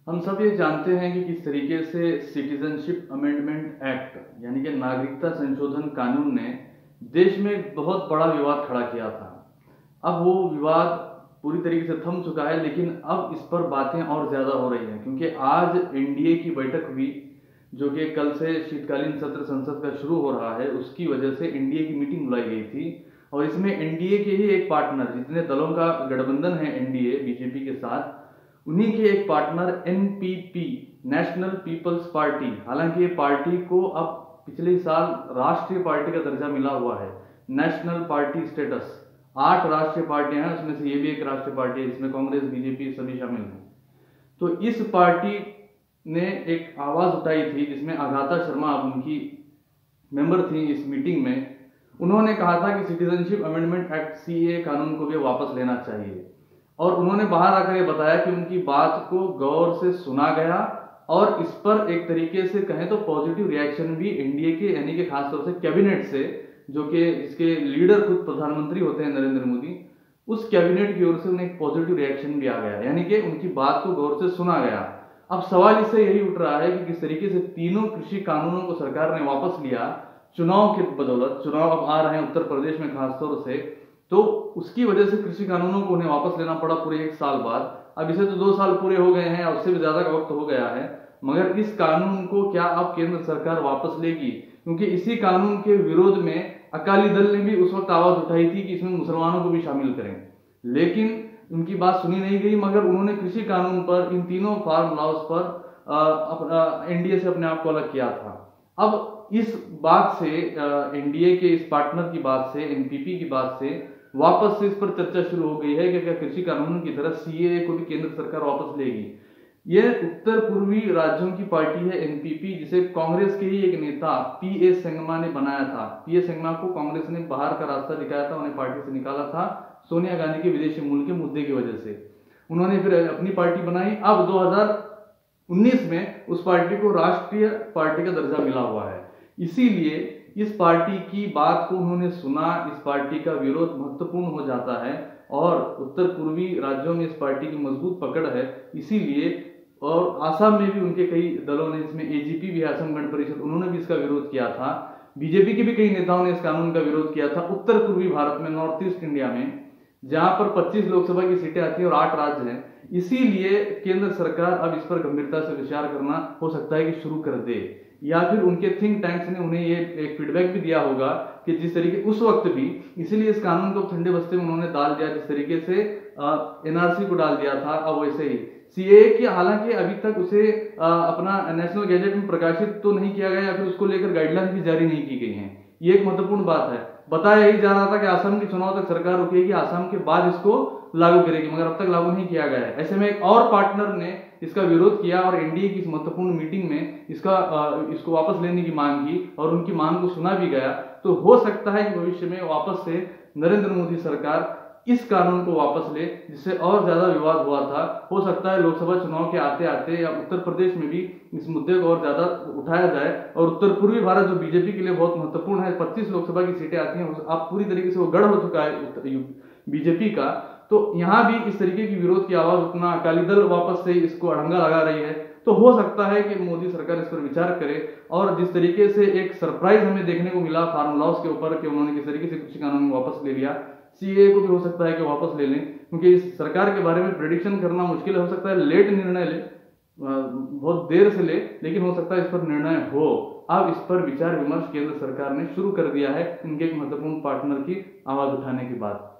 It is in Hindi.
हम सब ये जानते हैं कि किस तरीके से सिटीजनशिप अमेंडमेंट एक्ट यानी कि नागरिकता संशोधन कानून ने देश में एक बहुत बड़ा विवाद खड़ा किया था। अब वो विवाद पूरी तरीके से थम चुका है, लेकिन अब इस पर बातें और ज़्यादा हो रही हैं क्योंकि आज एनडीए की बैठक हुई, जो कि कल से शीतकालीन सत्र संसद का शुरू हो रहा है। उसकी वजह से एनडीए की मीटिंग बुलाई गई थी और इसमें एनडीए के ही एक पार्टनर, जितने दलों का गठबंधन है एनडीए बीजेपी के साथ, उन्हीं के एक partner NPP, national people's party, हालांकि ये पार्टी को अब पिछले साल राष्ट्रीय पार्टी का दर्जा मिला हुआ है, नेशनल पार्टी स्टेटस। 8 राष्ट्रीय पार्टियां हैं, उसमें से ये भी एक राष्ट्रीय पार्टी है जिसमें कांग्रेस बीजेपी सभी शामिल हैं। तो इस पार्टी ने एक आवाज उठाई थी जिसमें आगाथा शर्मा अब उनकी मेंबर थी इस मीटिंग में। उन्होंने कहा था कि सिटीजनशिप अमेंडमेंट एक्ट सीए कानून को भी वापस लेना चाहिए और उन्होंने बाहर आकर ये बताया कि उनकी बात को गौर से सुना गया और इस पर एक तरीके से कहें तो पॉजिटिव रिएक्शन भी एनडीए के यानी कि खासतौर से कैबिनेट से, जो कि इसके लीडर खुद प्रधानमंत्री होते हैं नरेंद्र मोदी, उस कैबिनेट की ओर से उन्हें एक पॉजिटिव रिएक्शन भी आ गया, यानी कि उनकी बात को गौर से सुना गया। अब सवाल इससे यही उठ रहा है कि किस तरीके से तीनों कृषि कानूनों को सरकार ने वापस लिया चुनाव की बदौलत। चुनाव अब आ रहे हैं उत्तर प्रदेश में खासतौर से, तो उसकी वजह से कृषि कानूनों को उन्हें वापस लेना पड़ा पूरे 1 साल बाद। अब इसे तो 2 साल पूरे हो गए हैं, उससे भी ज्यादा का वक्त हो गया है, मगर इस कानून को क्या अब केंद्र सरकार वापस लेगी? क्योंकि इसी कानून के विरोध में अकाली दल ने भी उस वक्त आवाज उठाई थी कि इसमें मुसलमानों को भी शामिल करें, लेकिन उनकी बात सुनी नहीं गई। मगर उन्होंने कृषि कानून पर, इन तीनों फार्म लॉज पर एनडीए से अपने आप को अलग किया था। अब इस बात से, एनडीए के इस पार्टनर की बात से, एनपीपी की बात से वापस से इस पर चर्चा शुरू हो गई है कि क्या कृषि कानून की तरह सीएए को भी केंद्र सरकार वापस लेगी। यह उत्तर पूर्वी राज्यों की पार्टी है एनपीपी, जिसे कांग्रेस के ही एक नेता पीए संगमा ने बनाया था। पीए संगमा को कांग्रेस ने बाहर का रास्ता दिखाया था, उन्हें पार्टी से निकाला था सोनिया गांधी के विदेशी मूल के मुद्दे की वजह से। उन्होंने फिर अपनी पार्टी बनाई। अब 2019 में उस पार्टी को राष्ट्रीय पार्टी का दर्जा मिला हुआ है, इसीलिए इस पार्टी की बात को उन्होंने सुना। इस पार्टी का विरोध महत्वपूर्ण हो जाता है और उत्तर पूर्वी राज्यों में इस पार्टी की मजबूत पकड़ है, इसीलिए। और आसाम में भी उनके कई दलों ने, इसमें एजीपी भी है, असम गण परिषद, उन्होंने भी इसका विरोध किया था। बीजेपी के भी कई नेताओं ने इस कानून का विरोध किया था। उत्तर पूर्वी भारत में, नॉर्थ ईस्ट इंडिया में, जहां पर 25 लोकसभा की सीटें आती हैं और 8 राज्य हैं, इसीलिए केंद्र सरकार अब इस पर गंभीरता से विचार करना हो सकता है कि शुरू कर दे, या फिर उनके थिंक टैंक्स ने उन्हें ये एक फीडबैक भी दिया होगा कि जिस तरीके उस वक्त भी, इसीलिए इस कानून को ठंडे बस्ते में उन्होंने डाल दिया, जिस तरीके से एनआरसी को डाल दिया था, अब वैसे ही सीएए की, हालांकि अभी तक उसे अपना नेशनल गैजेट में प्रकाशित तो नहीं किया गया या फिर उसको लेकर गाइडलाइंस भी जारी नहीं की गई हैं। ये एक महत्वपूर्ण बात है। बताया यही जा रहा था कि आसाम के चुनाव तक सरकार रुकेगी, आसाम के बाद इसको लागू करेगी, मगर अब तक लागू नहीं किया गया है। ऐसे में एक और पार्टनर ने इसका विरोध किया और एनडीए की इस महत्वपूर्ण मीटिंग में इसको वापस लेने की मांग की और उनकी मांग को सुना भी गया। तो हो सकता है कि भविष्य में वापस से नरेंद्र मोदी सरकार इस कानून को वापस ले, जिससे और ज्यादा विवाद हुआ था। हो सकता है लोकसभा चुनाव के आते आते या उत्तर प्रदेश में भी इस मुद्दे को और ज्यादा उठाया जाए और उत्तर पूर्वी भारत, जो बीजेपी के लिए बहुत महत्वपूर्ण है, 25 लोकसभा की सीटें आती हैं, अब पूरी तरीके से वो गढ़ हो चुका है बीजेपी का, तो यहाँ भी इस तरीके की विरोध की आवाज उठना, अकाली दल वापस से इसको अड़ंगा लगा रही है। तो हो सकता है कि मोदी सरकार इस पर विचार करे और जिस तरीके से एक सरप्राइज हमें देखने को मिला फार्म लॉज के ऊपर कि उन्होंने किस तरीके से कृषि कानून वापस ले लिया, सीए को भी हो सकता है कि वापस ले लें, क्योंकि इस सरकार के बारे में प्रेडिक्शन करना मुश्किल हो सकता है। लेट निर्णय ले, बहुत देर से ले, लेकिन हो सकता है इस पर निर्णय हो। अब इस पर विचार विमर्श केंद्र सरकार ने शुरू कर दिया है, इनके एक महत्वपूर्ण पार्टनर की आवाज उठाने के बाद।